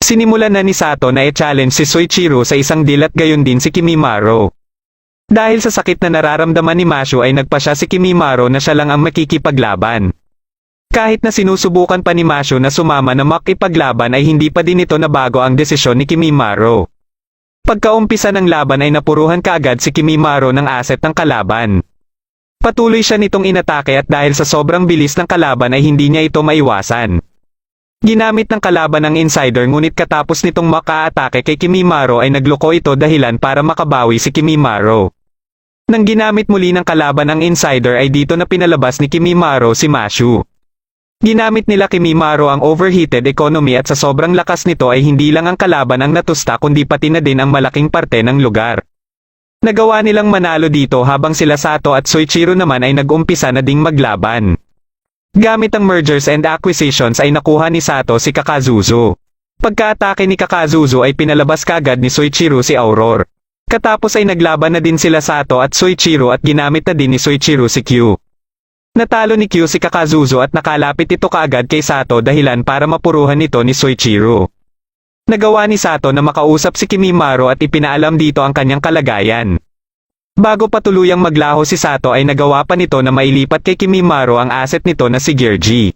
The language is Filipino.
Sinimulan na ni Sato na i-challenge si Soichiro sa isang deal at gayon din si Kimimaro. Dahil sa sakit na nararamdaman ni Mashu ay nagpa siya si Kimimaro na siya lang ang makikipaglaban. Kahit na sinusubukan pa ni Mashu na sumama na makipaglaban ay hindi pa din ito nabago ang desisyon ni Kimimaro. Pagkaumpisa ng laban ay napuruhan kaagad si Kimimaro ng asset ng kalaban. Patuloy siya nitong inatake at dahil sa sobrang bilis ng kalaban ay hindi niya ito maiwasan. Ginamit ng kalaban ang insider ngunit katapos nitong maka-atake kay Kimimaro ay nagloko ito dahilan para makabawi si Kimimaro. Nang ginamit muli ng kalaban ang insider ay dito na pinalabas ni Kimimaro si Mashu. Ginamit nila Kimimaro ang overheated economy at sa sobrang lakas nito ay hindi lang ang kalaban ang natusta kundi pati na din ang malaking parte ng lugar. Nagawa nilang manalo dito habang sila Sato at Soichiro naman ay nag-umpisa na ding maglaban. Gamit ang mergers and acquisitions ay nakuha ni Sato si Kakazuzu. Pagka-atake ni Kakazuzu ay pinalabas kaagad ni Soichiro si Aurora. Katapos ay naglaban na din sila Sato at Soichiro at ginamit na din ni Soichiro si Q. Natalo ni Q si Kakazuzu at nakalapit ito kaagad kay Sato dahilan para mapuruhan ito ni Soichiro. Nagawa ni Sato na makausap si Kimimaro at ipinaalam dito ang kanyang kalagayan. Bago pa tuluyang maglaho si Sato ay nagawa pa nito na mailipat kay Kimimaro ang asset nito na si Gearji.